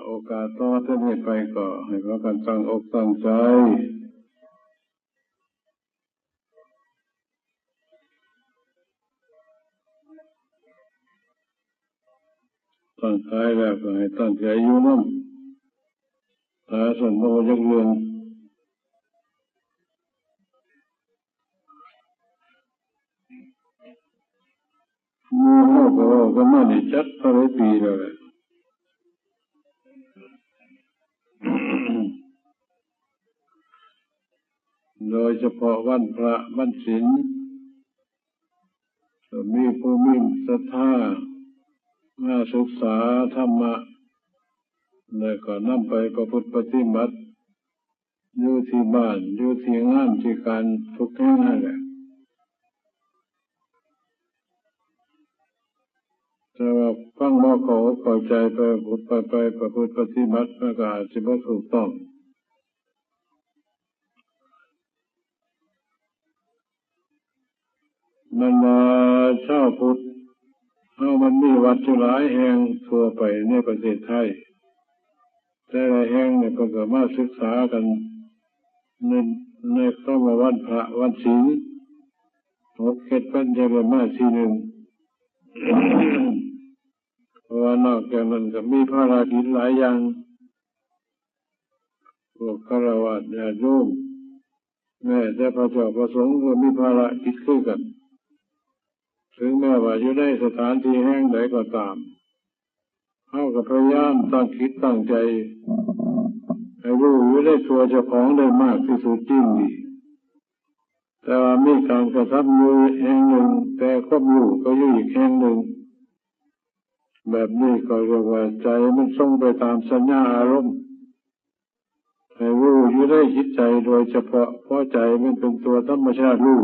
โอกาสต่อจากนี้ไปก็ให้พากันตั้งอกตั้งใจตั้งใจแล้วก็ให้ตั้งใจอยู่นำถ้าสมโภชยักเรื่องเราก็มาได้จักเท่าไรปีแล้วแหละโดยเฉพาะวันพระวันศีลมีผู้มีศรัทธามาศึกษาธรรมะแล้วก็นำไปประพฤติปฏิบัติอยู่ที่บ้านอยู่ที่งานที่การทุกแห่งนั่นแหละแต่ว่าฟังบ่เข้าใจไปประพฤติปฏิบัติมันก็อาจจะบ่ถูกต้องมันชาวพุทธมันมีวัดหลายแห่งทั่วไปในประเทศไทยแต่ละแห่งเนี่ยก็มาศึกษากันในเข้ามาวันพระวันศีล6-7 วันจะได้มาทีหนึ่งเพราะว่านอกจากนั้นก็มีภารกิจหลายอย่างพวกฆราวาสญาติโยมแม้แต่พระเจ้าประสงค์ก็มีภารกิจคือกันถึงแม้ว่าอยู่ในสถานที่แห่งใดก็ตามเขาก็พยายามตั้งคิดตั้งใจให้รู้อยู่ได้ตัวเจ้าของได้มากที่สุดจริงดีแต่ว่ามีการกระทำอยู่แห่งหนึ่งแต่ความรู้ก็อยู่อีกแห่งหนึ่งแบบนี้ก็เรียกว่าใจมันส่งไปตามสัญญาอารมณ์ให้รู้อยู่ได้จิตใจโดยเฉพาะเพราะใจมันเป็นตัวธรรมชาติรู้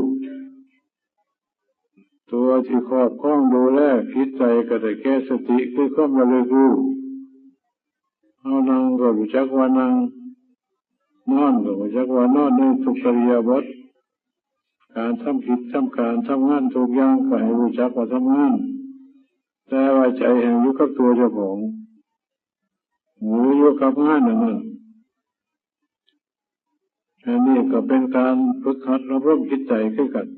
ตัวที่ครอบครองดูแลจิตใจก็ได้แก่สติคือความระลึกรู้เอานั่งก็รู้จักว่านั่งนอนก็รู้จักว่านอนในทุกอิริยาบถการทำกิจทำการทำงานทุกอย่างก็ให้รู้จักว่าทำงานแต่ว่าใจแห่งอยู่กับตัวเจ้าของหรืออยู่กับงานนั่นอันนี้ก็เป็นการฝึกหัดอบรมจิตใจขึ้นกัน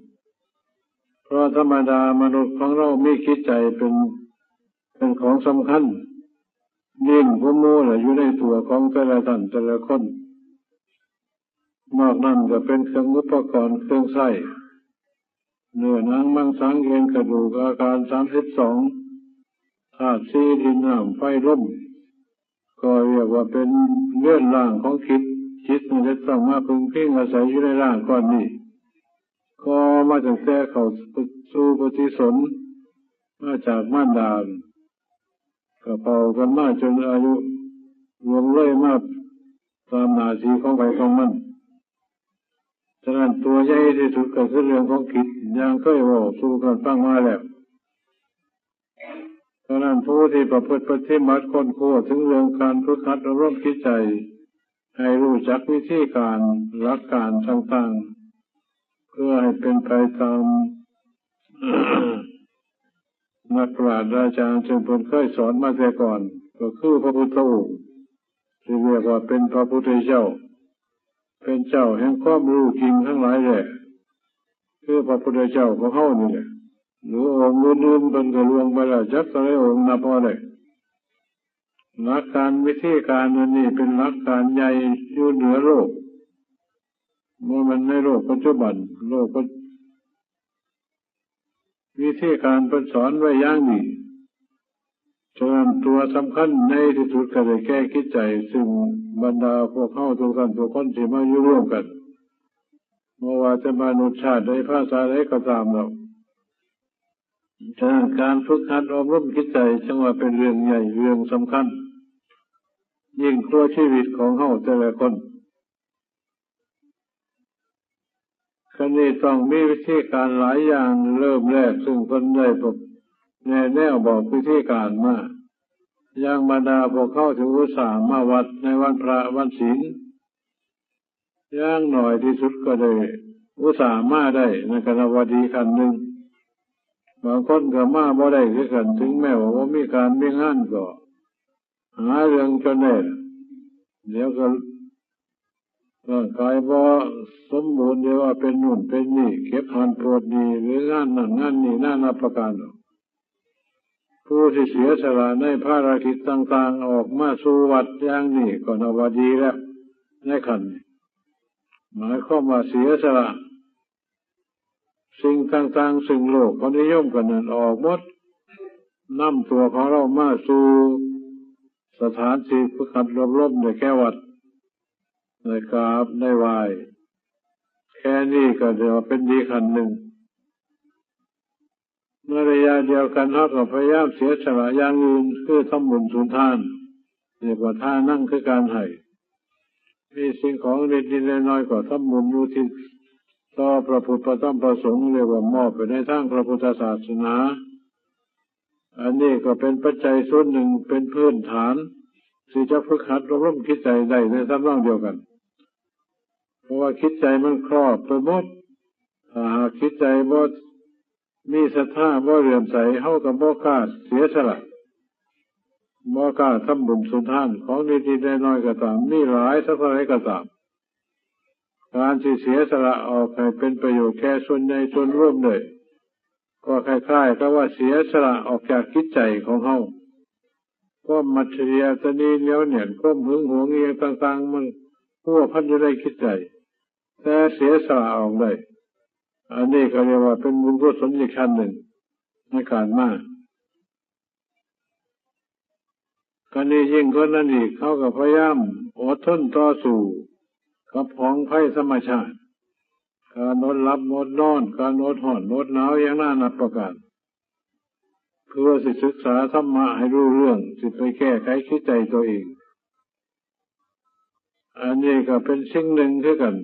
เพราะธรรมดามนุษย์ของเรามีจิตใจเป็นของสำคัญยิ่งผู้มู้อยู่ในตัวของแต่ละท่านแต่ละคนนอกนั้นก็เป็นเครื่องอุปกรณ์เครื่องใช้เนื้อหนังมังสังเอ็นกระดูกอาการ32ธาตุ4ดินน้ำไฟลมก็เรียกว่าเป็นเลื่อนร่างของจิตมันจะต้องมาพึงพิงอาศัยอยู่ในร่างก้อนนี้ก็มาจากแต่เขาสู่ปฏิสนธิมาจากมารดาก็เป่ากันมาจนอายุรวมเลยมาตามหน้าที่ของใครของมันฉะนั้นตัวใหญ่ที่สุดก็คือเรื่องของจิตอย่างเคยบอกสู่กันฟังมาแล้วฉะนั้นผู้ที่ประพฤติปฏิบัติค้นคว้าถึงเรื่องการฝึกหัดอบรมจิตใจให้รู้จักวิธีการหลักการต่างๆเพื่อให้เป็นไปตามนักปราชญ์อาจารย์ซึ่งเพิ่นเคยสอนมาแต่ก่อนก็คือพระพุทธองค์ที่เรียกว่าเป็นพระพุทธเจ้าเป็นเจ้าแห่งความรู้จริงทั้งหลายแหละคือพระพุทธเจ้าของเฮานี่แหละหรือองค์อื่นๆเพิ่นก็ล่วงไปแล้วจักหลายองค์นับบ่ได้หลักการวิธีการนี้เป็นหลักการใหญ่อยู่เหนือโลกเมื่อมันในโลกปัจจุบันโลกวิธีการเพิ่นสอนไว้อย่างนี้ฉะนั้นตัวสำคัญในที่สุดก็ได้แก้จิตใจซึ่งบรรดาพวกเฮาทุกท่านทุกคนที่มาอยู่ร่วมกันไม่ว่าจะมนุษย์ชาติใดภาษาใดก็ตามแล้วฉะนั้นการฝึกหัดอบรมจิตใจจึงว่าเป็นเรื่องใหญ่เรื่องสำคัญยิ่งกว่าชีวิตของเฮาแต่ละคนคันนี้ต้องมีวิธีการหลายอย่างเริ่มแรกซึ่งเพิ่นได้แนวบอกวิธีการมาอย่างบรรดาพวกเขาที่อุตส่าห์มาวัดในวันพระวันศีลอย่างหน่อยที่สุดก็ได้อุตส่าห์มาได้ในคณะวดีคันหนึ่งบางคนก็มาบ่ได้คือกันถึงแม้ว่ามีการมีงานก็ หาเรื่องจนแน่เดี๋ยวก็ร่างกายบ่สมบูรณ์เดี๋ยวว่าเป็นนู่นเป็นนี่เก็บหันปวดนี่หรืองานนั่นงานนี่นาประการผู้ที่เสียสละในภารกิจต่างๆออกมาสู่วัดอย่างนี้ก็นับว่าดีแล้วในขันหมายความว่าเสียสละสิ่งต่างๆสิ่งโลกเขานิยมกันนั้นออกหมดนำตัวของเรามาสู่สถานที่ฝึกหัดรบๆในแก่วัดในกราบในไหว้แค่นี้ก็เดี๋ยวเป็นดีขันหนึ่งในระยะเดียวกันเขาก็พยายามเสียสละอย่างอื่นคือทำบุญสุนทานเรียกว่าท่านั่งคือการให้มีสิ่งของเล็กๆน้อยๆก็ทำบุญอุทิศต่อพระพุทธพระธรรมพระสงฆ์เรียกว่ามอบไปในทางพระพุทธศาสนาอันนี้ก็เป็นปัจจัยส่วนหนึ่งเป็นพื้นฐานที่จะฝึกหัดอบรมคิดใจได้ในทำนองเดียวกันเพราะว่าคิดใจมันครอบไปหมดถ้าหากคิดใจบ่มีศรัทธาบ่เลื่อมใสเฮาก็บ่กล้าเสียสละบ่กล้าทำบุญสุนทานของดีๆน้อยๆก็ตามมีหลายสักเท่าไหร่ก็ตามการที่เสียสละออกให้เป็นประโยชน์แก่ส่วนใหญ่ส่วนรวมเลยก็คล้ายๆกับว่าเสียสละออกจากจิตใจของเฮาก็มัจฉริยะตนีเหนียวแน่นก้มหึงหวงเอียงต่างๆมันพัวพันอยู่ในจิตใจแต่เสียสละออกได้อันนี้ก็เรียกว่าเป็นบุญกุศลอีกขั้นหนึ่งในการมาการนี้ยิ่งกว่านั้นอีกเขาก็พยายามอดทนต่อสู้กับของภัยธรรมชาติการอดหลับอดนอนการอดร้อนอดหนาวอย่างน่านับประการเพื่อศึกษาธรรมะให้รู้เรื่องสิไปแก้ไขจิตใจตัวเองอันนี้ก็เป็นสิ่งหนึ่งคือกัน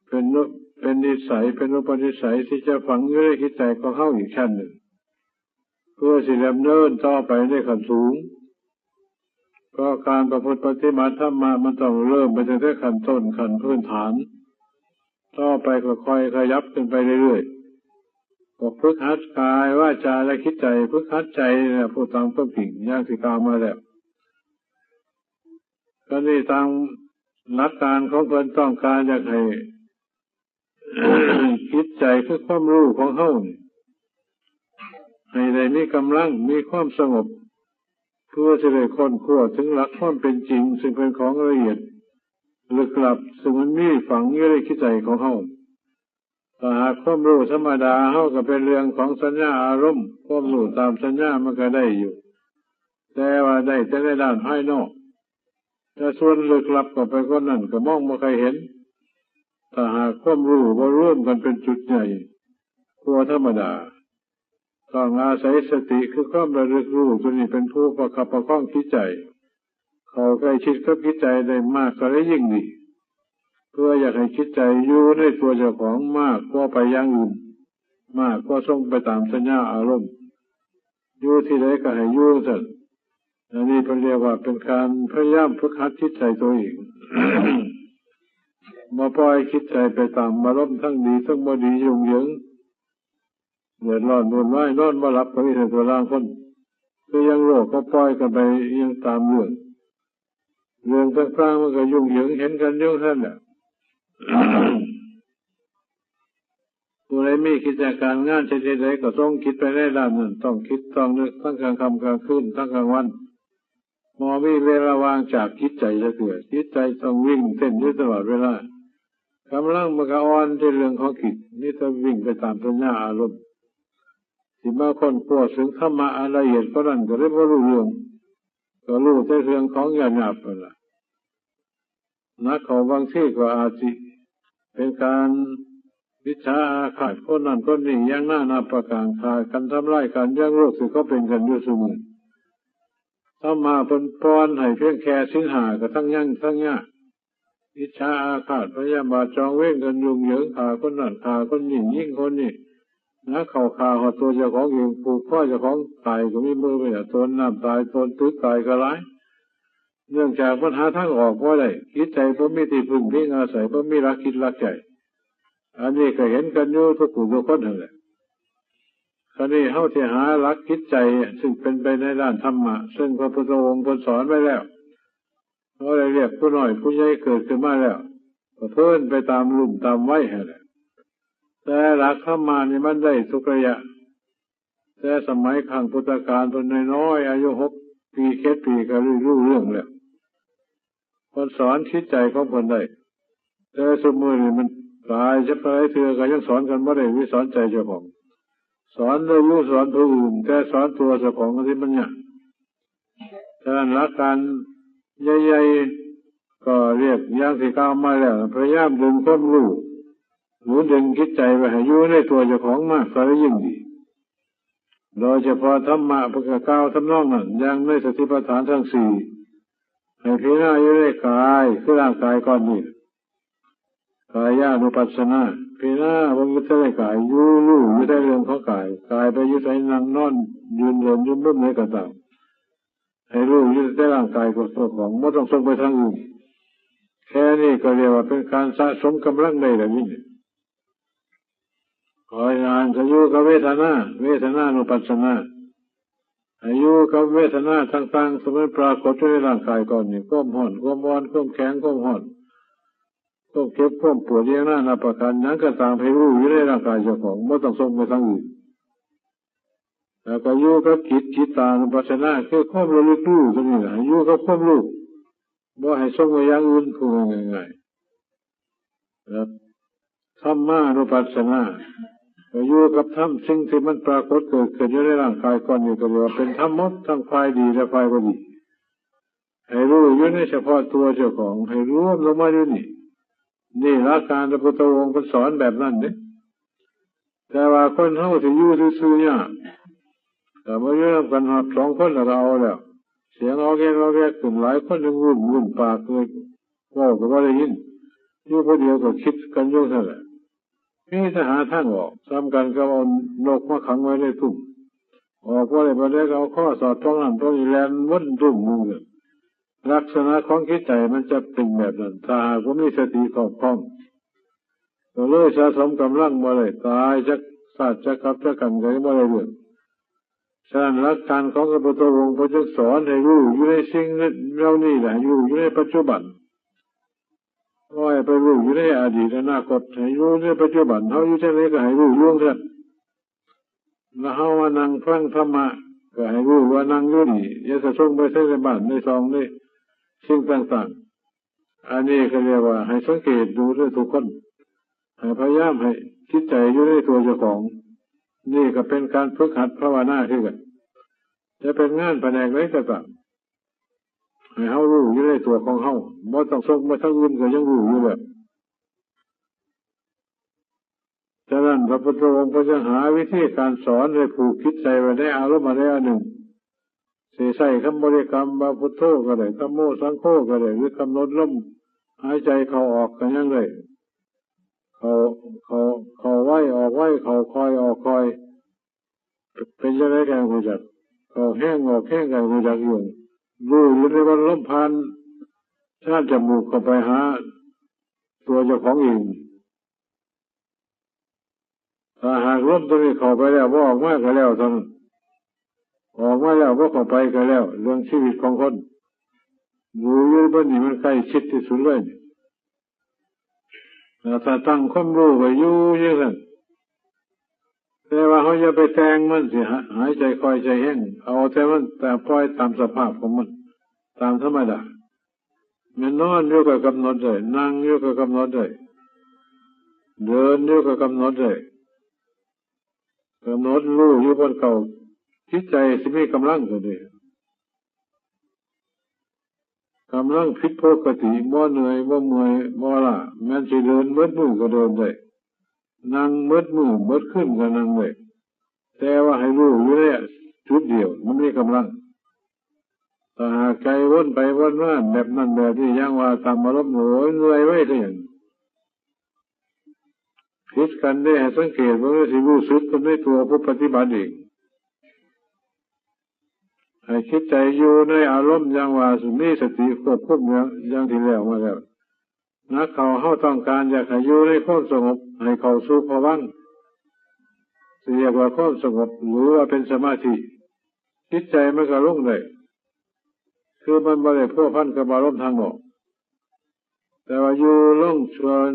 เป็นนิสัยเป็นอุปนิสัยที่จะฝังอยู่ในจิตใจของเขาอีกชั้นหนึ่งเพื่อสิดำเนินต่อไปในขั้นสูงเพราะการประพฤติปฏิบัติธรรมะมันต้องเริ่มไปตั้งแต่ขั้นต้นขั้นพื้นฐานต่อไปก็ค่อยขยับขึ้นไปเรื่อยๆก็ฝึกหัดกายวาจาและคิดใจฝึกหัดใจเนี่ยพูดตามความจริงอย่างที่กล่าวมาแล้วก็นี่ตามหลักการของเพิ่นต้องการอยากให้ คิดใจคือความรู้ของเฮาให้ได้มีกำลังมีความสงบเพื่อจะได้ค้นคว้าถึงหลักความเป็นจริงซึ่งเป็นของละเอียดลึกลับซึ่งมันมีฝังอยู่ในจิตใจของเฮาถ้าหากความรู้ธรรมดาเฮาก็เป็นเรื่องของสัญญาอารมณ์ความรู้ตามสัญญามันก็ได้อยู่แต่ว่าได้แต่ในด้านภายนอกแต่ส่วนลึกลับก็ไปคนนั้นก็มองบ่เคยเห็นถ้าหากความรู้บ่ร่วมกันเป็นจุดใหญ่กว่าธรรมดาต้องอาศัยสติคือความระลึกรู้ตัวนี้เป็นผู้ประคับประคองจิตใจเข้าใกล้ชิดกับจิตใจได้มากก็ได้ยิ่งดีเพื่ออยากให้จิตใจอยู่ในตัวเจ้าของมากกว่าไปอย่างอื่นมากกว่าส่งไปตามสัญญาอารมณ์อยู่ที่ใดก็ให้อยู่ซั่นอันนี้เพิ่นเรียกว่าเป็นการพยายามฝึกหัดจิตใจตัวเอง บ่ปล่อยจิตใจไปตามอารมณ์ทั้งดีทั้งบ่ดียุ่งเหยิงเดือดร้อนวุ่นวายนอนบ่หลับก็มีแต่ตัวร่างคนคือยังโลกก็ปล่อยกันไปยังตามเรื่องต่างๆมันก็ยุ่งเหยิงเห็นกันอยู่นั่นแหละ ผู้ใดมีกิจการงานชนิดใดก็ต้องคิดไปในด้านนั้นต้องคิดต้องนึกทั้งกลางค่ำกลางคืนทั้งกลางวันบ่มีเวลาว่างจากจิตใจจะเกิดจิตใจต้องวิ่งเต้นอยู่ตลอดเวลากำลังมันก็อ่อนในเรื่องของจิตนี่จะวิ่งไปตามสัญญาอารมณ์ที่มาค้นคว้าถึงธรรมะอันละเอียดก็นั่นก็เลยบ่รู้เรื่องก็รู้แต่เรื่องของหยาบๆนั่นล่ะนักเขาบางที่ก็อาจสิเป็นการวิชาอาฆาตคนนั้นคนนี้อย่างน่านับประการฆ่ากันทำร้ายกันอย่างโลกที่เขาเป็นกันอยู่เสมอถ้ามาเป็นป้อนให้เพียงแค่สิงหาก็ทั้งยั่งทั้งยากวิชาอาฆาตพยาบาทจองเว้นกันยุ่งเหยิงฆ่าคนนั้นฆ่าคนนี้ยิงคนนี้นะเขาฆ่าหัวตัวเจ้าของเองผูกข้อเจ้าของตายก็มีมือไปตนน้ำตายตนตึกตายก็ร้ายเนื่องจากปัญหาทางออกเพราะอะไรจิตใจเพราะมีที่พึ่งพิงอาศัยเพราะมีรักคิดรักใจอันนี้ก็เห็นกันอยู่ทุกผู้ทุกคนนั่นแหละ คราวนี้เฮาที่หาหลักจิตใจซึ่งเป็นไปในด้านธรรมะซึ่งพระพุทธองค์ทรงสอนไว้แล้วเขาเลยเรียกผู้น้อยผู้ใหญ่เกิดขึ้นมาแล้วก็เพิ่นไปตามรุ่นตามวัยให้แหละแต่หลักธรรมะนี่มันได้ทุกระยะแต่สมัยข้างพุทธกาลตอนน้อยอายุ6 ปี7 ปีก็รู้เรื่องแล้วคนสอนจิตใจของคนได้แต่สมมุติมันตายจะไปเถื่อก็ยังสอนกันบ่ได้วิสอนใจเจ้าของสอนโดยรู้สอนผู้อื่นแต่สอนตัวเจ้าของที่มันเนี่ยฉะนั้นหลักการใหญ่ๆก็เรียกอย่างที่กล่าวมาแล้วพยายามดึงความรู้หรือดึงจิตใจไปให้อยู่ในตัวเจ้าของมากก็ยิ่งดีโดยเฉพาะธรรมะพระกล่าวทำนองนั้นอย่างในสติปัฏฐานทั้ง4ให้พิจารณาอยู่ในกายคือร่างกายก้อนนี้กายานุปัสสนาพิจารณาว่ามันจะได้กายอยู่รู้อยู่ได้เรื่องของกายกายไปอยู่ในนั่งนอนยืนเดินยืนล้มไหนก็ตามให้รู้อยู่ในร่างกายของตัวของไม่ต้องส่งไปทางอื่นแค่นี้ก็เรียกว่าเป็นการสะสมกำลังได้แล้วนี่ขอให้อ่านจะอยู่กับเวทนานุปัสสนาอายุกับเวทนาต่างๆสมัยปรากฏในร่างกายก่อนนี่ความห่อนความร้อนความแข็งความห่อนความเจ็บความปวดอย่างนั้นนับประการนั้นก็ตามให้รู้อยู่ในร่างกายเจ้าของไม่ต้องส่งไปทางอื่นแล้วก็อยู่กับจิตตานุปัสสนาคือความระลึกรู้ตรงนี้แหละอยู่กับความรู้บ่ให้ส่งไปอย่างอื่นพูดง่ายๆครับธรรมานุปัสสนาอยู่กับธรรมสิ่งที่มันปรากฏเกิดขึ้นอยู่ในร่างกายก่อนนี่ก็เรียกว่าเป็นธรรมหมดทั้งฝ่ายดีและฝ่ายไม่ดีให้รู้อยู่ในเฉพาะตัวเจ้าของให้รวมลงมาอยู่นี่หลักการพระพุทธองค์สอนแบบนั้นเนี่ยแต่ว่าคนเฮาที่อยู่ซื่อๆเนี่ยแต่เมื่ออยู่กัน2 คนเราแล้วเสียงเอาแก่ขึ้นหลายคนยังวุ่นปากเลยว่าก็บ่ได้ยินอยู่คนเดียวก็คิดกันอยู่นั่นแหละมีแต่หาทางออกซ้ำกันก็เอานกมาขังไว้ในทุ่งออกว่าได้บ่ได้ก็เอาข้อสอดตรงนั้นตรงนี้แลนวนทุ่งนึงลักษณะของจิตใจมันจะเป็นแบบนั้นถ้าหากว่ามีสติครอบครองก็เลยสะสมกำลังบ่ได้ตายจักศาสตร์จักกับจักกันก็บ่ได้เรื่องฉะนั้นหลักการของพระพุทธองค์พระจึงสอนให้รู้อยู่ในสิ่งเหล่านี้แหละอยู่ในปัจจุบันว่าให้ไปรู้อยู่ในอดีตอนาคตให้รู้ในปัจจุบันเฮาอยู่ที่ไหนก็ให้รู้อยู่เถิดแล้วเฮาว่านั่งฟังธรรมะก็ให้รู้ว่านั่งอยู่นี่อย่าสะสมไปใส่ในบ้านในซองในสิ่งต่างๆอันนี้ก็เรียกว่าให้สังเกตดูด้วยทุกคนให้พยายามให้คิดใจอยู่ในตัวเจ้าของนี่ก็เป็นการฝึกหัดภาวนาขึ้นกันจะเป็นงานแผนกไหนก็ตามให้เฮารู้อยู่ในตัวของเฮาบ่ต้องส่งมาทางอื่นก็ยังรู้อยู่แบบฉะนั้นพระพุทธองค์ก็จะหาวิธีการสอนให้ผูกคิดใจไว้ในอารมณ์อะไรอันหนึ่งสิใช้คำบริกรรมว่าพุทโธก็ได้ธัมโมสังโฆก็ได้หรือกำหนดลมหายใจเข้าออกก็ยังได้เข้าไว้ออกไว้เข้าคอยออกคอยเป็นจังได๋กันรู้จักเข้าแห้งออกแห้งกันรู้จักอยู่รู้อยู่ในวันลมผ่านชาติจมูกเข้าไปหาตัวเจ้าของเองถ้าหากลมตัวนี้เข้าไปแล้วบ่ออกมาก็แล้วทั้งออกมาแล้วบ่เข้าไปก็แล้วเรื่องชีวิตของคนรู้อยู่บนนี้มันใกล้ชิดที่สุดเลยถ้าตั้งความรู้ไว้อยู่อย่างนั้นแต่ว่าเขาจะไปแทงมันสิหายใจคอยใจแห้งเอาแต่มันแต่ปล่อยตามสภาพของมันตามธรรมดามันนอนอยู่ก็กำหนดได้นั่งอยู่ก็กำหนดได้เดินอยู่ก็กำหนดได้กำหนดรู้อยู่บนเก่าจิตใจสิมีกำลังก็ดีกำลังผิดปกติบ่เหนื่อยบ่เมื่อยบ่ล้าแม้สิเดินเบิดมือก็เดินได้นั่งเบิดมือเบิดขึ้นก็นั่งได้แต่ว่าให้รู้อยู่ในจุดเดียวมันมีกำลังถ้าหากใจวนไปวนมาแบบนั้นแบบนี้ยังว่าตามอารมณ์โหยเหนื่อยไว้ที่อย่างคิดกันได้ให้สังเกตว่าสิรู้สึกกันในตัวผู้ปฏิบัติเองให้คิดใจอยู่ในอารมณ์อย่างว่ามีสติควบคุมอย่างที่แล้วมาแล้วนักเขาต้องการอยากให้อยู่ในความสงบให้เข้าสู่ภวังค์ เรียกว่าความสงบหรือว่าเป็นสมาธิจิตใจมันก็ลงได้คือมันไม่ได้พัวพันกับอารมณ์ทางนอกแต่ว่าอยู่ลงชวน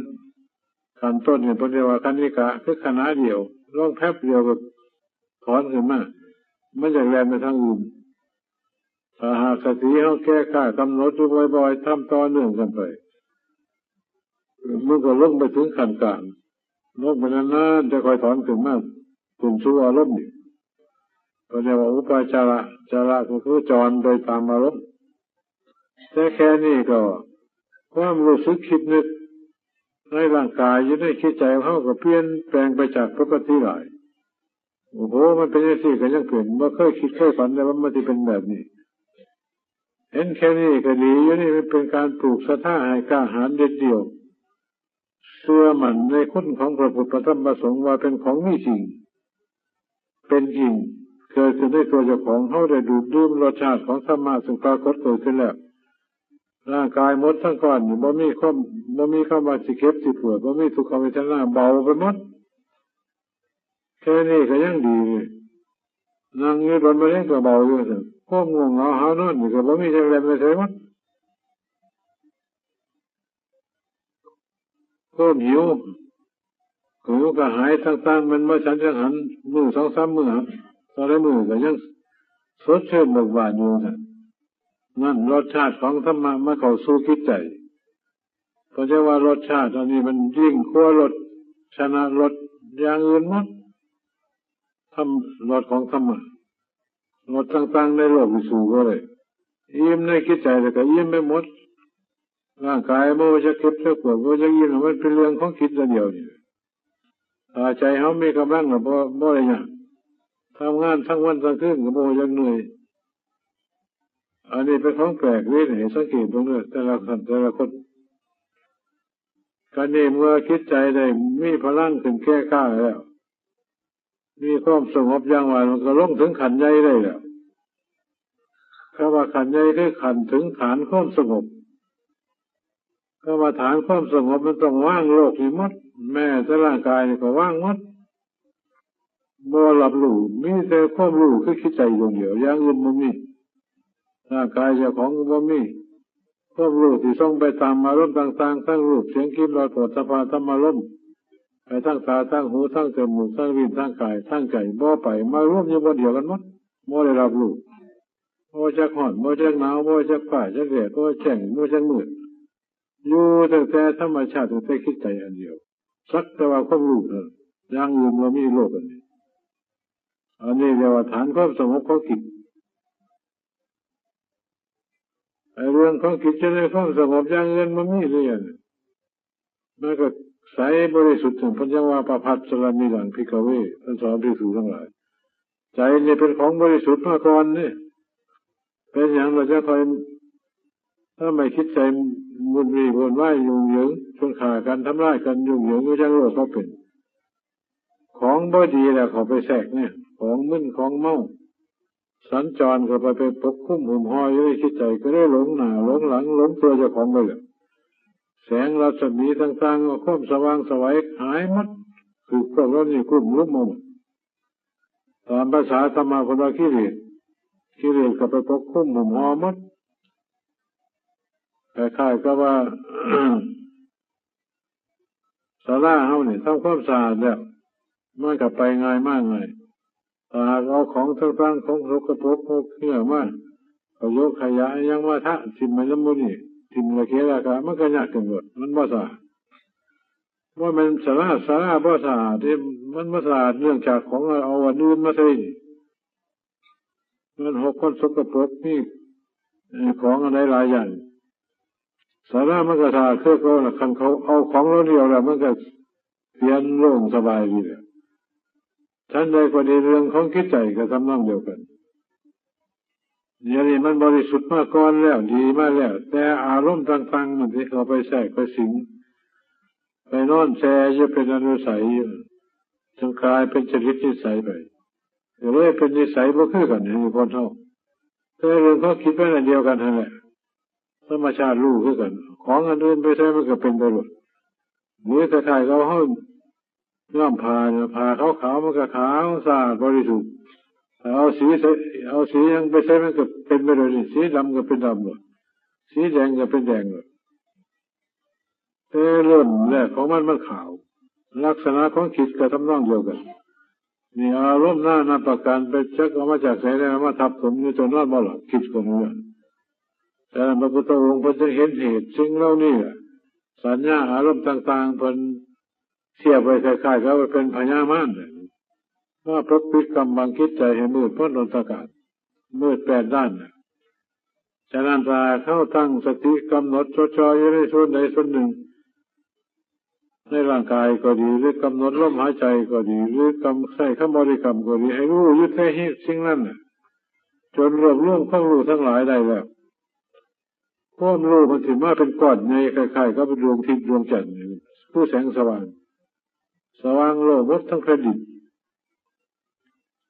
ขั้นต้นเนี่ยพอเรียกว่าคณิกะคือขณะเดียวลงแป๊บเดียวก็ถอนขึ้นมาไม่อยากแรงไปทางอื่นถ้าหากสติเขาแก้ไขกำหนดอยู่บ่อยๆทำต่อเนื่องกันไปมันก็ลงไปถึงขั้นกลางลงไปนานๆจะคอยถอนขึ้นมาถึงสู่อารมณ์นี่พอเรียกว่าอุปจาระก็คือจรโดยตามอารมณ์แต่แค่นี้ก็ความรู้สึกคิดนึกในร่างกายอยู่ในคิดใจของเขาก็เปลี่ยนแปลงไปจากปกติหลายโอ้โหมันเป็นอย่างนี้ก็ยังเปลี่ยนว่าเคยคิดเคยฝันแต่ว่ามันจะเป็นแบบนี้เห็นแค่นี้ก็ดีอยู่นี่มันเป็นการปลูกศรัทธาให้กล้าหาญเด็ดเดี่ยวเชื่อมั่นในคุณของพระพุทธพระธรรมพระสงฆ์ว่าเป็นของมีจริงเป็นจริงเกิดขึ้นในตัวเจ้าของเขาได้ดูดดื่มรสชาติของธรรมะซึ่งปรากฏเกิดขึ้นแล้วร่างกายหมดทั้งก้อนนี่บ่มีคำว่าสิเก็บสิปวดบ่มีทุกขเวทนาเบาไปหมดแค่นี้ก็ยังดีนั่งอยู่บนบนนี้ก็เบาอยู่สิพวกง่วงเหงาหานอนนี่ก็บ่มีแรงไปใช้หมดก็หิวก็หายต่างๆมันมาฉันจังหันมือสองสามมือตอนแรกมือก็ยังสดชื่นเบิกบานอยู่นั่นรสชาติของธรรมะมาเข้าสู่จิตใจเพราะว่ารสชาติอันนี้มันยิ่งกว่ารสชนะรสอย่างอื่นหมดทำรสของธรรมะรสต่างๆในโลกวิสูก็เลยยิ้มในจิตใจแต่ก็ยิ้มไม่หมดร่างกายมันจะเก็บจะปวดมันจะยิ้มมันเป็นเรื่องของจิตเดียวนี่ใจเขามีกำลังหรือบ่อะไรเนี่ยทำงานทั้งวันทั้งคืนก็บ่ยังเหนื่อยอันนี้เป็นของแปลกเลยให้สังเกตตรงนี้แต่ละคนการนี้เมื่อคิดใจได้มีพลังถึงแก้ข้าแล้วมีความสงบอย่างว่ามันก็ลงถึงขันใหญ่ได้แล้วคำว่าขันใหญ่คือขันถึงฐานความสงบคำว่าฐานความสงบมันต้องว่างโลกนี้หมดแม้แต่ร่างกายก็ว่างหมดบ่หลับรู้มีแต่ความรู้คือคิดใจอย่างเดียวอย่างอื่นมันมีร่างกายเจ้าของบ่มีความรู้ที่ส่งไปตามอารมณ์ต่างๆทั้งรูปเสียงกลิ่นรสโผฏฐัพพะธรรมารมณ์ไปทั้งตาทั้งหูทั้งจมูกทั้งลิ้นทั้งกายทั้งใจบ่ไปมารวมอยู่บ่เดียวกันหมดบ่ได้รับรู้บ่จักร้อนบ่จักหนาวบ่จักฟ้าจักแดดบ่แจ้งบ่จักมืดอยู่ตั้งแต่ธรรมชาติตั้งแต่คิดใจอันเดียวสักแต่ว่าความรู้เท่านั้นอย่างอื่นบ่มีโลกอันนี้เรียกว่าฐานความสงบของจิตเรื่องของจิตจะได้ความสงบอย่างอื่นมันมีเรื่องมันก็ใสบริสุทธิ์ถึงพัญญาวาปภัสสรนิรังภิกขเวท่านสอนภิกษุทั้งหลายใจนี่เป็นของบริสุทธิ์มาก่อนนี่เป็นอย่างเราจะคอยถ้าไม่คิดใจมุนวีวนว่ายยุ่งเหยิงชนขากันทำร้ายกันยุ่งเหยิงก็จะโลกเขาเป็นของบ่ดีแหละเขาไปแทรกเนี่ยของมึนของเมาสัญจรเข้าไปปกคุ้มหุ่มห้อยอยู่ในจิตใจก็ได้หลงหน้าหลงหลังหลงตัวเจ้าของไปเลยแสงรัศมีต่างๆความสว่างสวัยหายหมดคือพวกเรานี่กลุ่มลุ่มมตามภาษาธรรมะคนละกิเลสก็ไปปกคุ้มหุ่มห้อยหมดคล้ายๆกับว่าศาลาเฮานี่ทำความสะอาดแล้วมันก็ไปง่ายมากเลยถ้าเอาของต่างๆของสกปรกเนื้อมาเอายกขยะยังมาทะทิ่มไปน้ำมันนี่ทิ่มละเกะละกะมันก็ยากกันหมดมันบ่สะอาดว่ามันศาลาบ่สะอาดที่มันบ่สะอาดเนื่องจากของเอาอันอื่นมาใส่มันหกคนสกปรกนี่ของอะไรหลายอย่างศาลามันก็สะอาดคือเขาล่ะคันเขาเอาของเราเดียวแล้วมันก็เปลี่ยนโล่งสบายดีแหละท่านใดก็ดีเรื่องของคิดใจก็ทำนองเดียวกันอย่างนี้มันบริสุทธิ์มาก่อนแล้วดีมาแล้วแต่อารมณ์ต่างๆมันที่เขาไปแทรกไปสิงไปนอนแช่จะเป็นอนุสัยจนกลายเป็นจริตนิสัยไปเลยเป็นนิสัยบ่คือกันนี่คนเท่าแต่เรื่องเขาคิดเป็นอันเดียวกันนั่นแหละธรรมชาติรู้คือกันของอันอื่นไปใช้มันก็เป็นไปหมดหรือคล้ายๆเขาไป ย่อมผ่าเนี่ยผ่าขาวๆมันก็ขาวสะอาดบริสุทธิ์เอาสียังไปใช้มันก็เป็นไปเลยสีดำก็เป็นดำหมดสีแดงก็เป็นแดงหมดแต่เริ่มแรกของมันขาวลักษณะของจิตก็ทำนองเดียวกันนี่อารมณ์หน้าประการไปชักเอามาจากไหนได้มาทับถมอยู่จนนอนบ่หลับคิดของมันแต่พระพุทธองค์เพิ่นจะเห็นเหตุสิ่งเหล่านี้สัญญาอารมณ์ต่างๆเพิ่นเทียบไปคล้ายๆกับว่าเป็นพญามารว่าพระปิดกำบังคิดใจให้มืดพ้นอนตกาศมืด8 ด้านฉะนั้นถ้าเข้าตั้งสติกำหนดจดจ่ออยู่ในส่วนใดส่วนหนึ่งในร่างกายก็ดีหรือกำหนดลมหายใจก็ดีหรือกำใส่คำบริกรรมก็ดีให้รู้ยึดให้สิ่งนั้นจนรวบรวมความรู้ทั้งหลายได้แล้วความรู้มันถึงมาเป็นก้อนในคล้ายๆกับดวงทิพย์ดวงจันทร์ผู้แสงสว่างโลกหมดทั้งแผ่นดิน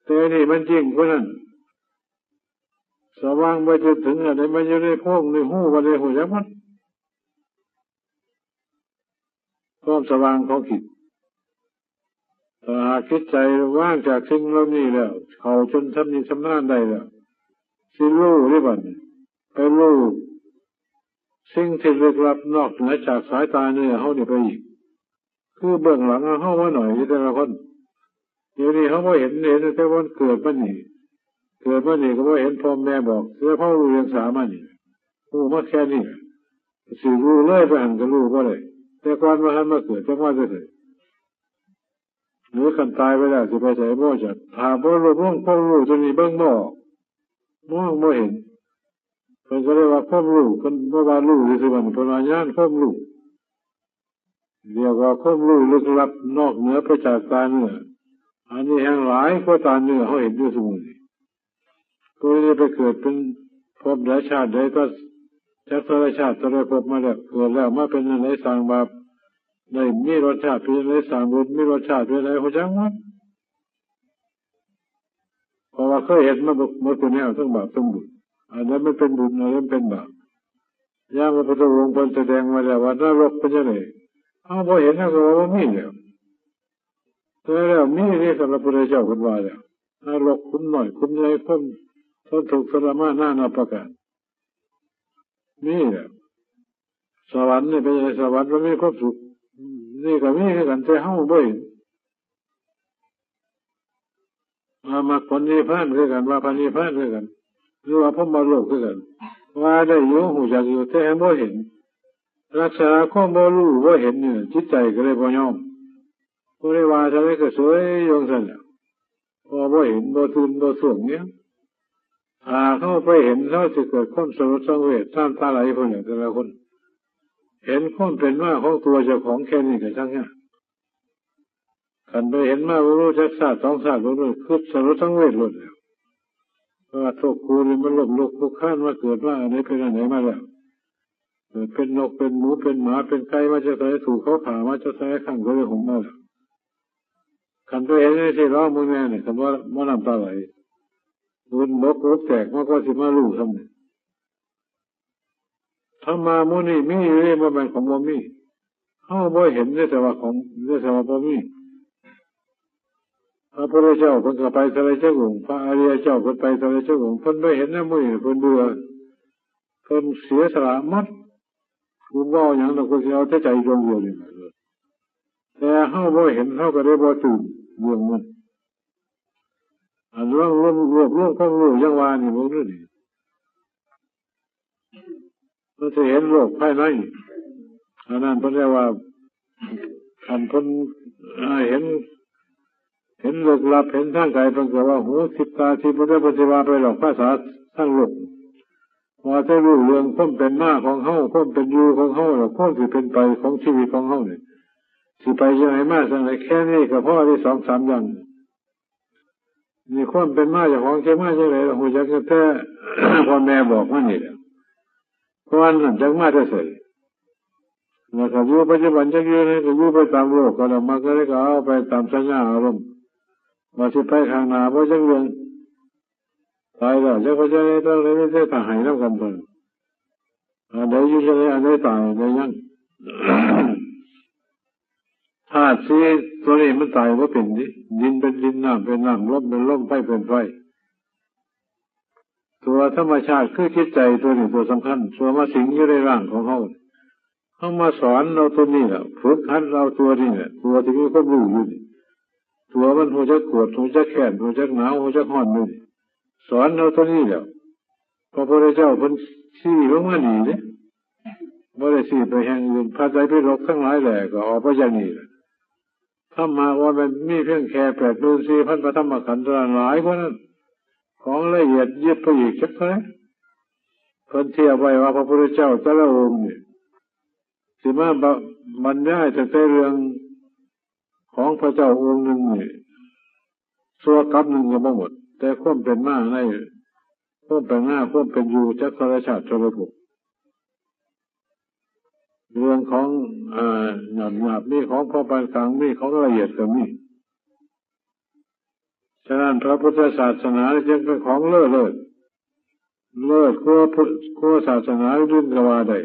แต่นี่มันจริงกว่านั้นสว่างไปจนถึงอะไรมันอยู่ในโพรงในหูวันในหัวยักษ์มันความสว่างของจิตถ้าคิดใจว่างจากสิ่งเหล่านี้แล้วเขาจนทำนี้ชำนาญได้แล้วสิรู้ได้บ้างไปรู้สิ่งที่ลึกลับนอกเหนือจากสายตาเนื้อเขาเนี่ยไปอีกคือเบื้องหลังเขาว่าหน่อยแต่ละคนเดี๋ยวนี้เขาไม่เห็นแต่วันเกิดมันนี่ก็ไม่เห็นพ่อแม่บอกเสื้อผ้ารู้ยังสามันนี่รู้มาแค่นี้สิรู้เลยไปหันก็รู้ก็เลยแต่ก่อนมาหันมาเกิดจังว่าจะเถิดหรือกันตายไปแล้วสิไปใส่บ่จัดถามว่ารู้พ่อรู้จนนี่เบิ่งบ่มองไม่เห็นเพิ่นก็เรียกว่าพ่อรู้เพิ่นบ่ว่ารู้สิมันเพิ่นว่าญาณพ่อรู้เรียกว่าพ่อรู้ลึกลับนอกเหนือไปจากตาเนื้ออันนี้แห่งหลายกว่าตาเนื้อเขาเห็นอยู่เสมอก็จะไปเกิดเป็นภพใดชาติใดก็จักรชาติจะได้พบมาแล้วเกิดแล้วมาเป็นอะไรสร้างบาปได้มีรสชาติเป็นอะไรสร้างบุญมีรสชาติเป็นอะไรหัวจังวะเพราะว่าเคยเห็นมาหมดตัวแนวทั้งบาปทั้งบุญอันนั้นไม่เป็นบุญอันนั้นเป็นบาปย่าพระพุทธองค์แสดงมาแล้วว่านรกเป็นยังไงเอาพอเห็นแล้วก็ว่ามีแล้วแต่แล้วมีนี่สำหรับพระเจ้าคนว่าแล้วนรกคุ้มหน่อยคุ้มใหญ่คุ้มต้นถูกทรมานหน้านับประการนี่แหละสวรรค์นี่เป็นยังไงสวรรค์มันมีความสุขนี่ก็มีกันแต่เฮาบ่เห็นมาผลนิพพานคือกันว่าพระนิพพานคือกันหรือว่าพรหมโลกคือกันว่าได้อยู่หูจักอยู่แต่บ่เห็นรักษาความบ่รู้บ่เห็นเนี่ยจิตใจก็เลยบ่ยอมบ่ได้ว่าทำไมก็สวยยงซั่นแหละพอบ่เห็นบ่ตื่นบ่สวงเนี่ยเข้าไปเห็นเขาจะเกิดความสลดสังเวชน้ำตาไหลคนอย่างแต่ละคนเห็นความเป็นมาของตัวเจ้าของแค่นี้ก็ช่างเนี่ยขันไปเห็นมารู้จักศาสตร์2 ศาสตร์รู้คือสลดสังเวชหมดแล้วว่าทุกข์กูนี่มันหลบลุกลุกข้านมาเกิดว่าอันนี้เป็นอันไหนมาแล้วเกิดเป็นนกเป็นหมูเป็นหมาเป็นไก่มาจะใส่ถูกเขาผ่ามาจะใส่ข้างก็เลยหงมาแล้วขันไปเห็นนี่สิร้องมึงแน่เนี่ยคำว่ามันน้ำตาไหลบุญบกรถแตกมันก็สิมาลู่ทำเนี่ยธรรมามุนีมีอยู่นี่มันเป็นของบ่มีเขาบ่เห็นได้แต่ว่าของได้แต่ว่าบ่มีพระพุทธเจ้าเพิ่นก็ไปทะเลเจ้าหงพระอริยเจ้าเพิ่นไปทะเลเจ้าหงเพิ่นไม่เห็นนะมื้อเพิ่นเบื่อเพิ่นเสียสละหมดคุณว่าอย่างนั้นก็สิเอาแต่ใจดวงเดียวนี่แต่เฮาบ่เห็นเฮาก็ได้บ่ตื่นเรื่องมันอันรวมข้องรู้ยังว่านี่มันนี่มันจะเห็นโลกภายในอันนั้นเพิ่นเรียกว่าอันเพิ่นเห็นโลกลับเห็นทางไกลเพิ่นก็ว่าหูทิพตาทิพย์บ่ได้ปฏิบัติไปหรอกภาษาทางโลกว่าจะรู้เรื่องความเป็นมาของเฮาความเป็นอยู่ของเฮาแล้วความสิเป็นไปของชีวิตของเฮานี่สิไปจังได๋มาจังได๋แค่นี้ก็พอได้2-3อย่างนี่ความเป็นมาจากของเชื่อมาจังไรหูจักแต่ พ่อแม่บอกว่านี่แหละเพราะนั้นจักมาจะใส่นะครับอยู่ปัจจุบันจักอยู่นี่ก็อยู่ไปตามโลกก็แล้วมาก็เลยก็เอาไปตามสัญญาอารมณ์ว่าสิไปข้างหน้าบ่จักเรื่องตายแล้วจักว่าจะได้ต้องเลยได้ถ้าให้นำกันเพิ่นอันใดอยู่จังได๋อันใดตายได้ยัง ท ธาตุสี่ตัวนี้มันตายว่าเป็นดินเป็นดินน้ำเป็นน้ำลมเป็นลมไฟเป็นไฟตัวธรรมชาติคือจิตใจตัวนี้ตัวสำคัญตัวมาสิงอยู่ในร่างของเขาเขามาสอนเราตัวนี้แหละฝึกหัดเราตัวนี้แหละตัวที่มีความรู้อยู่นี่ตัวมันหัวจะโกรธหัวจะแค้นหัวจะหนาวหัวจะร้อนอยู่นี่สอนเราตัวนี้แหละพระพุทธเจ้าเพิ่นชี้ลงมาหนีเนี่ยบ่ได้ชี้ไปแห่งอื่นพระไตรปิฎกทั้งหลายแหละก็ออกไปอย่างนี้ถ้ามาว่ามันมีเพียงแค่84,000พระธรรมขันธ์หลายกว่านั้นของละเอียดยิบไปอีกจักเท่าไหร่เพิ่นเทียบไว้ว่าพระพุทธเจ้าแต่ละองค์นี่สิมาบรรยายแต่เรื่องของพระเจ้าองค์หนึ่งนี่สัวกับหนึ่งก็บ่หมดแต่ความเป็นมาในความเป็นหน้าความเป็นอยู่จักรชาติชนบทเรื่องของหยาบมีของพอปานกลางมีของละเอียดก็มีฉะนั้นพระพุทธศาสนาจึงเป็นของเลิศกว่าศาสนาอื่นก็ว่าได้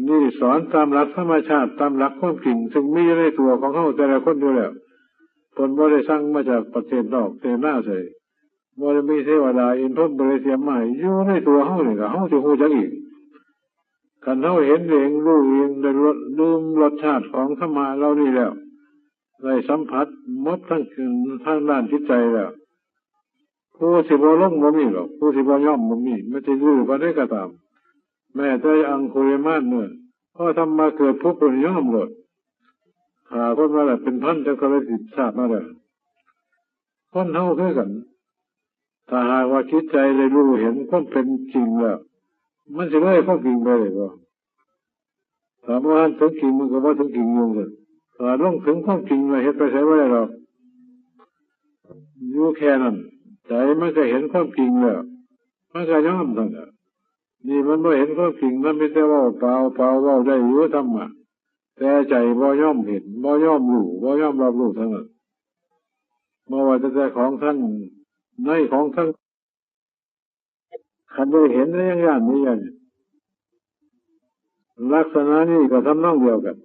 นี่สอนตามหลักธรรมชาติตามหลักความจริงซึ่งมีในตัวของเขาแต่ละคนอยู่แล้วตนบ่ได้สร้างมาจากประเทศนอกเทน่าใส่บ่ได้มีเทวดาอินทร์บ่ได้เสียใหม่อยู่ในตัวเขานี่ก็เขาสิฮู้จักอีกคันเขาเห็นเองรู้เองได้ดื่มรสชาติของธรรมะเรานี่แล้วได้สัมผัสหมดทั้งด้านจิตใจแล้วผู้สิบ่ลงบ่มีหรอกผู้สิบ่ยอมบ่มีไม่ใช่ดื้อบ่ได้ก็ตามแม้แต่อังคุริมานเนี่ยพอทำมาเกิดผู้คนยอมหมดขาคนมาแล้วเป็นพันจะก็เลยติดชาติมาแล้วคนเท่าคือกันถ้าหากว่าคิดใจได้รู้เห็นความเป็นจริงแล้วมันจะไม่ความจริงไปเลยก็ถามว่าถึงจริงมันก็ว่าถึงจริงอยู่เลยถ้าลงถึงความจริงมาเห็นไปใช้ไม่ได้หรอกอยู่แค่นั้นใจมันก็เห็นความจริงแล้วมันก็ยอมทั้งนั้นนี่มันไม่เห็นความจริงมันไม่ได้ว่าเปล่าว่าได้อยู่ธรรมะแต่ใจบ่ยอมเห็นบ่ยอมรู้บ่ยอมรับรู้ทั้งนั้นเมื่อว่าแต่ของท่านในของท่านคันได้เห็นได้อย่างนี้อย่างลักษณะนี้ก็ทำนองเดียวกัน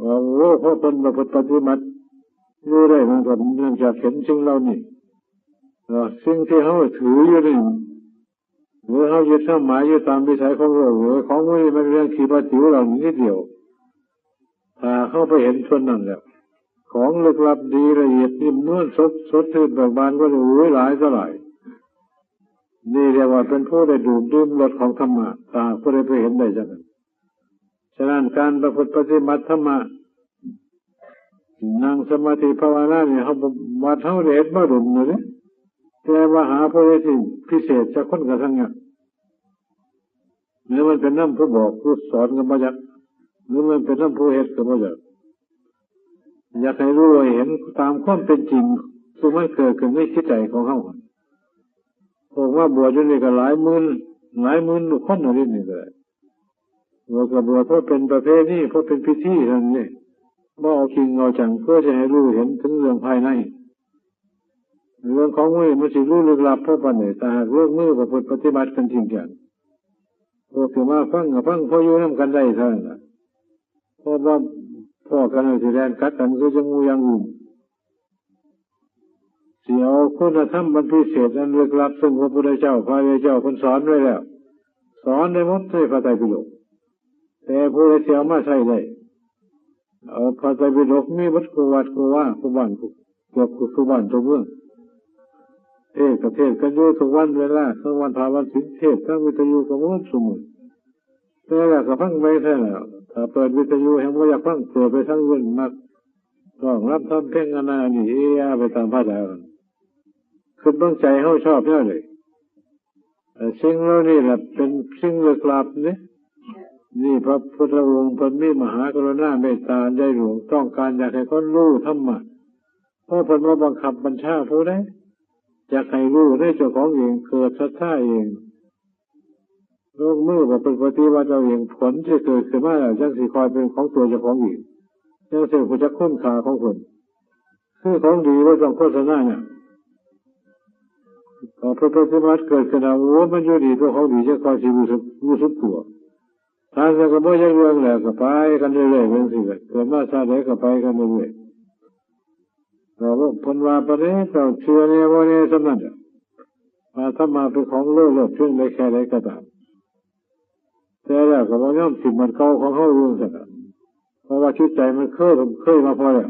ว่าโอ้เพราะคนมาปฏิบัติอยู่ได้มันก็เนื่องจากเห็นสิ่งเหล่านี้สิ่งที่เขาถืออยู่นี่หรือเขายึดหมายอยู่ตามวิสัยของโลกหรือของมันเป็นเรื่องขี้ปฏิวเรานิดเดียวถ้าเข้าไปเห็นส่วนนั้นแล้วของลึกลับดีละเอียดนิ่มนวลสดชื่นเบิกบานก็จะหลายเท่าไหร่นี่เรียกว่าเป็นผู้ได้ดื่มรสของธรรมะตาผู้ได้ไปเห็นได้จังนั้นฉะนั้นการประพฤติปฏิบัติธรรมะนั่งสมาธิภาวนาเนี่ยเขาวัดเขาได้เห็นบ่ดุมเลยแต่ว่าหาผู้ใดที่พิเศษจะคนกระทั่งเนี่ยหรือมันเป็นน้ำผู้บอกผู้สอนกันมาจากหรือมันเป็นน้ำผู้เฮ็ดกันมาจากอยากให้รู้เห็นตามความเป็นจริงซึ่งมันเกิดขึ้นในจิตใจของเขาบอกว่าบวชอยู่นี่ก็หลายหมื่นคนอะไรนี่ก็ได้บวชกับบวชเพราะเป็นประเพณีเพราะเป็นพิธีทั้งนี้บ่เอาจริงเอาจังเพื่อจะให้รู้เห็นถึงเรื่องภายในเรื่องของมือมันสิรู้ลึกลับเพราะปัญญาแต่หากเรื่องมือประพฤติปฏิบัติกันจริงจังพวกที่มาฟังกับฟังพออยู่น้ำกันได้เท่านั้นเพราะว่าพ่อกันสิแดนกัดกันก็จะงูยังอื่นเสียวคุณธรรมบรรพิเศษอันลึกลับซึ่งพระพุทธเจ้าพระเจ้าคนสอนไว้แล้วสอนได้หมดในพระไตรปิฎกแต่ผู้ใดเสียวมาใช้ได้เอาพระไตรปิฎกมีวัดกุวัดกุว่ากุบ้านเกือบกุบ้านตัวเมืองประเทศกันอยู่ทุกวันเวลาทั้งวันพาวันสิเทศทั้งวิทยุกับวันสมุนแต่ละก็ฟังไปแค่แล้วถ้าเปิดวิทยุแห่งว่าอยากฟังเปิดไปทั้งวันมากร้องรับทำเพลงอันนั้นนี่ไปตามภาษาคือเบื้องใจเขาชอบเนี่ยเลยสิ่งเหล่านี้แหละเป็นสิ่งลึกลับนี่พระพุทธองค์พระมีมหากรุณาเมตตาใจหลวงต้องการอยากให้คนรู้ธรรมะเพราะพระมาบังคับบัญชาผู้ใดอยากให้รู้ได้เจ้าของเองเกิดศรัทธาเองลงมือว่าเป็นปฏิวัติเราเองผลที่เกิดขึ้นมาจังสิคอยเป็นของตัวเจ้าของเองจังสิผู้จักคุ้นค่าของคนคือของดีว่าต้องโฆษณาเนี่ยพอพระปฏิวัติเกิดขึ้นแล้วโอ้มันอยู่ดีตัวของดีจะคอยสิรู้สึกตัว ทางจะก็บ่ยังเรื่องแหละก็ไปกันเรื่อยๆเป็นสิเกิดมาชาติไหนก็ไปกันเรื่อยๆเราก็พ้นว่าประเดี๋ยวเราเชื่อเนี่ยว่าเนี่ยสำนักมาถ้ามาเป็นของโลกเพียงได้แค่ไหนก็ตามแต่แล้วก็บ่ยอมถิ่มมันเก่าของเขาเรื่องสักเพราะว่าจิตใจมันเคยมาพอแล้ว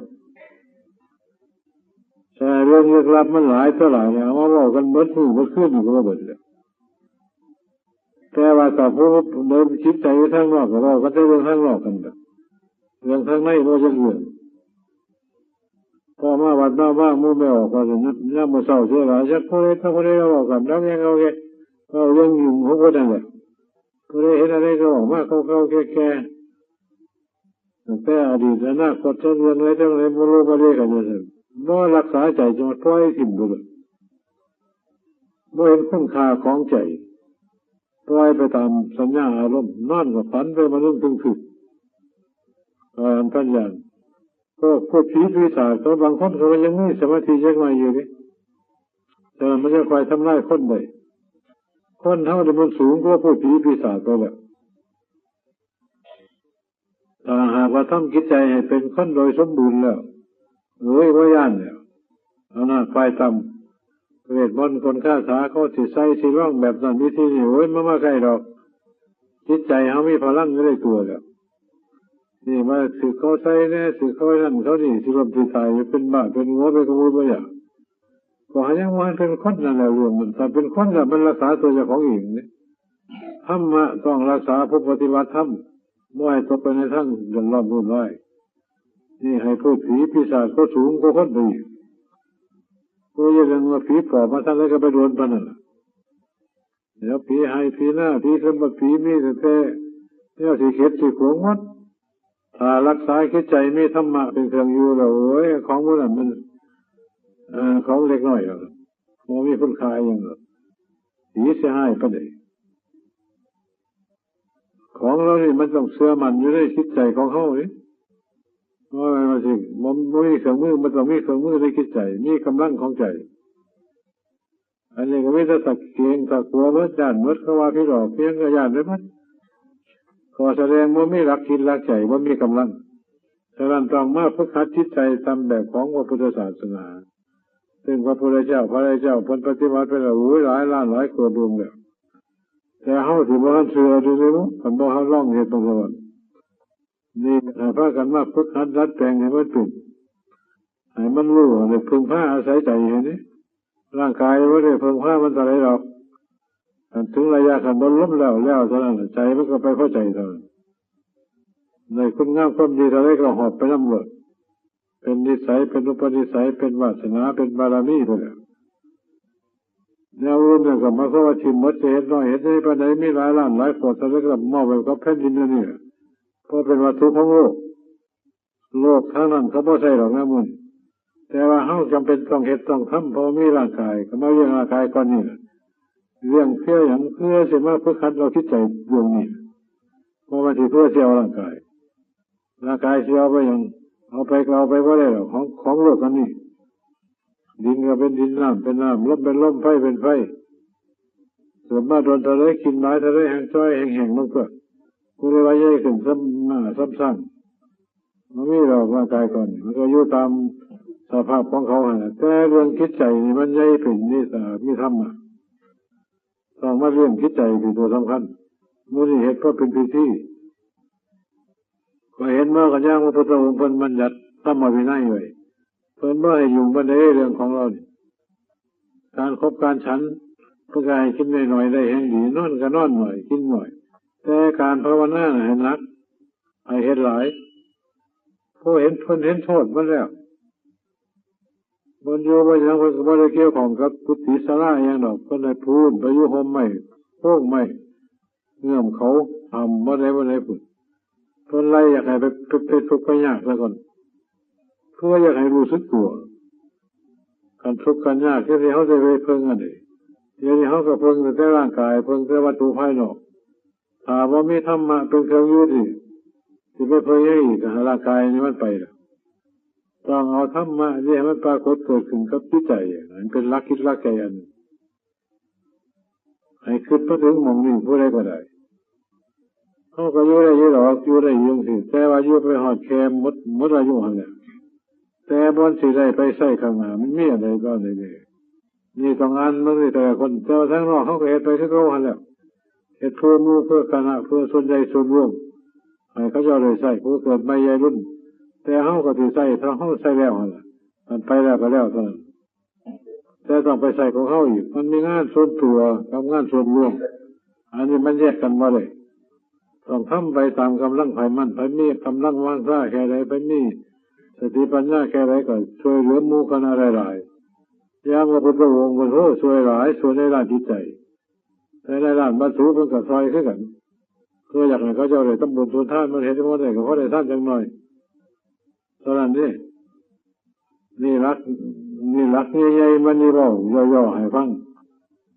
แต่เรื่องลึกลับมันหลายเท่าไหร่เนี่ยมาบอกกันเบิดมือเบิดขึ้นอยู่ก็บ่เบิดเลยแต่ว่าแต่ผู้เดินคิดใจไว้ทางนอกก็บอกก็จะเรื่องทางนอกกันแบบเรื่องทางในบ่จะเรื่องพอมาวัดมามู่ไม่ออกก็จะย่ำมาเศร้าเสียหลายชักผู้ใดถ้าผู้ใดเราบอกกันแล้วยังเอาแค่เราเรื่องยุ่งของคนนั่นแหละผู้ใดเห็นอะไรก็บอกมาเข้าแก่แต่อดีตอนาคตเรื่องอะไรเรื่องอะไรบ่รู้บ่เรียกกันเลยบ่รักษาใจจนปล่อยทิ้งไปเลยบ่เห็นคุณค่าของใจปล่อยไปตามสัญญาอารมณ์นอนกับฝันไปมาเรื่องถึงท่านอย่างก็พวกผีปีศาจเขาบางคนเขายังมีสมาธิยังไงอยู่นี่แต่มันจะคอยทำลายคนได้คนเท่าเดิมมันสูงกว่าพวกผีปีศาจตัวแบบถ้าหากว่าทำจิตใจให้เป็นคนโดยสมบูรณ์แล้วว่าย่านเนี่ยเอาหน้าไฟต่ำเวทมนต์คนฆ่าสาเขาสิใส่สิร่องแบบนั้นวิธีนี้มาใกล้ดอกจิตใจเขามีพลังไม่ได้ตัวแล้วนี่มาสึกเขาใส่เนี่ยสึกเขานั่นเขานี่สิลมสิตายเป็นบ้าเป็นงัวเป็นขโมยไปอย่างก็หายังวันเป็นคนนั่นแหละรวมมันแต่เป็นคนแบบมันรักษาตัวเจ้าของเองเนี่ยธรรมะต้องรักษาผู้ปฏิบัติธรรมไม่ให้ตกไปในทั้งเดือดร้อนวุ่นวายนี่ให้พูดผีปีศาจก็สูงก็คนดีก็ยังว่าผีปอบมาทั้งแล้วก็ไปโดนปนั่นเดี๋ยวผีให้ผีหน้าผีสมบัติผีมีแต่เนี่ยสิเข็ดสิขวงวัดถ้ารักษาคิดใจมีธรรมะเป็นเครื่องอยู่แล้วของพวกนั้นมันของเล็กน้อยหรอกมันมีคุณค่าอย่างหรอกผีเสียหายประเดี๋ยวของเรานี่มันต้องเชื่อมันอยู่ในจิตใจของเขาเนี่ยว่ามันสิมันมีเครื่องมือมันต้องมีเครื่องมือในจิตใจมีกำลังของใจอันนี้ก็ไม่ได้สักเกียงสักหัวเมื่อจานเมื่อเขาว่าพี่หลอกเพียงกระยานได้ไหมก็แสดงว่าไม่รักจิตรักใจว่ามีกำลังฉะนั้นต้องมาฝึกหัดจิตใจตามแบบของพระพุทธศาสนาซึ่งพระพุทธเจ้าพ้นปฏิบัติไปแล้วหลายล้านหลายกว่าดวงแล้วแต่เขาถือว่าเชื่อดูสิมั้งผมบอกเขาล่องเหตุตรงนั้นนี่พากันมาฝึกหัดรัดแปลงให้มันเป็นให้มันรู้ในพึงผ้าอาศัยใจเห็นไหมร่างกายไม่ได้พึงผ้ามันอะไรหรอกถึงระยะขันบนล้มแล้วเท่านั้นใจมันก็ไปเข้าใจเท่านั้นในคุณงามความดีอะไรก็หอบไปน้ำเลือดเป็นนิสัยเป็นอุปนิสัยเป็นวาสนาเป็นบารมีไปแล้วแนวรุ่นเนี่ยก็มาเข้าว่าชิมมัดเห็นน้อยเห็นได้ปัจจัยมีหลายล้านหลายขวดแต่ละก็มอบไปกับแผ่นดินนี่เพราะเป็นวัตถุของโลกทั้งนั้นเขาไม่ใช่หรอกนะมึงแต่ว่าเขาจำเป็นต้องเห็นต้องทำเพราะมีร่างกายก็มาเรื่องร่างกายก่อนนี่เรื่องเพื่ออย่างเพื่อเสียมาเพื่อคัดเราคิดใจดวงนี้เพราะมันถือเพื่อเสียร่างกายเสียไปอย่างเอาไปว่าได้หรอกของโลกกันนี่ดินก็เป็นดินน้ำเป็นน้ำลมเป็นลมไฟเป็นไฟส่วนมาโดนทะเลกินไม้ทะเลแห้งจ้อยแห้งมันก็กูเลยว่าใหญ่ขึ้นซ้ำสั่งมันไม่หรอกร่างกายก่อนมันก็อยู่ตามสภาพของเขาแต่เรื่องคิดใจนี่มันใหญ่เป็นนี่มีธรรมะต้องมาเรื่องคิดใจเป็นตัวสำคัญมูลเหตุก็เป็นพิธีก็เห็นเมื่อกันย่างพระพุทธองค์เป็นบัญญัติธรรมวินัยไว้เพิ่นบ่ให้ยุ่งบันไดเรื่องของเราการคบการฉันเพื่อให้กินหน่อยได้แห่งดีนอนก็นอนหน่อยกินหน่อยแต่การภาวนาให้หนักให้เห็นหลายผู้เห็นโทษมันแล้วบนโยบยังเพิ่นก็บ่ได้เกี่ยวข้องกับกุฏิศาลาอย่างดอกเพิ่นได้พูนไปอยู่ห่มไม้โพกไม้เงื่อมเขาทำบ่ได้พุ่นเพิ่นไล่อยากให้ไปทุกข์ไปยากซะก่อนเพื่ออยากให้รู้สึกตัวการทุกข์กันยากที่เขาจะไปเพิ่งอันนี้เดี๋ยวนี้เขาก็เพิ่งแต่ร่างกายเพิ่งแต่วัตถุภายนอกถ้าว่ามีธรรมะเป็นเครื่องยึดที่ไปเพิ่งให้อีกร่างกายนี่มันไปแล้วต้องเอาธรรมะนี่ให้มันปรากฏเกิดขึ้นกับจิตใจมันเป็นหลักคิดหลักใจอันให้คิดไปถึงหม่องนี้ผู้ใดก็ได้เข เขาก็อยู่ได้ยี่หรอกอยู่ได้ยังสิแต่ว่าอยู่ไปหอดแคมมดอายุหันแหละแต่บนสิได้ไปใส่ข้างหน้ามันมีอะไรก็ได้เลยนี่ต้องงานมันนี่แต่คนแต่ว่าทั้งนอกเขาก็เฮ็ดไปที่เขาหันแหละเฮ็ดเพื่อมู่เพื่อคณะเพื่อส่วนใหญ่ส่วนรวมให้เขาจะเลยใส่ผู้เกิดไม่ใหญ่รุ่นแต่เขาก็ถือใส่ถ้าเขาใส่แล้วหันแหละมันไปแล้วก็แล้วเท่านั้นแต่ต้องไปใส่ของเขาอีกมันมีงานส่วนตัวกับงานส่วนรวมอันนี้มันแยกกันมาเลยต้องทำไปตามกำลังไผมันไผมีกำลังวางซ่าแค่ไหนไผมีสติปัญญาแค่ไหนก็ช่วยเหลือหมู่คณะหลายๆอย่างพระพุทธองค์ก็ช่วยหลายช่วยในด้านจิตใจในด้านบรรลุเพิ่นก็ซอยคือกันคืออยากให้เขาเจ้าได้ทำบุญทำทานมันเห็นว่าได้ก็เพราะได้ทานจังหน่อยเท่านั้นนี่รักใหญ่ๆมันนี่เว้าย่อๆให้ฟัง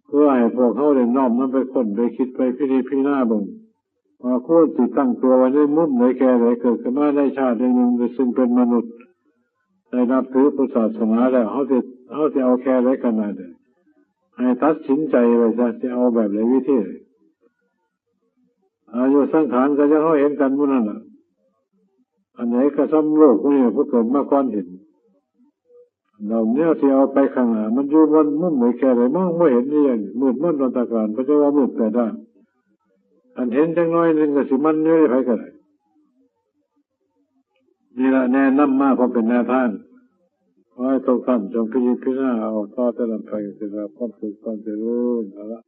เพื่อให้พวกเขาได้น้อมมันไปค้นไปคิดไปพิจารณาเบิ่งว่าควรติดตั้งตัวไว้ในมุมไหนแก่ไหนเกิดขึ้นมาในชาติหนึ่งซึ่งเป็นมนุษย์ได้นับถือพุทธศาสนาแล้วเขาจะเอาแค่ไหนขนาดไหนให้ตัดสินใจไว้จะเอาแบบไหนวิธีอายุสังขารก็จะเขาเห็นกันมุ่นนั่นแหละอันไหนก็ซ้ำโลกนี่ผู้เกิดมาก่อนเห็นเราเนี่ยที่เอาไปข้างหน้ามันอยู่บนมุมไหนแค่ไหนมองไม่เห็นนี่อย่างมืดมันตอนตะการพระเจ้าว่ามืดแต่ด้านอันเห็นจังน้อยนึงก็สิมันอยู่ได้ไผก็ได้นี่ละแนะนำมาเพราะเป็นแนวทางขอให้ทุกท่านจงพิจารณาเอาต่อแต่ละไปสิครับความสุขความเจริญเอาละ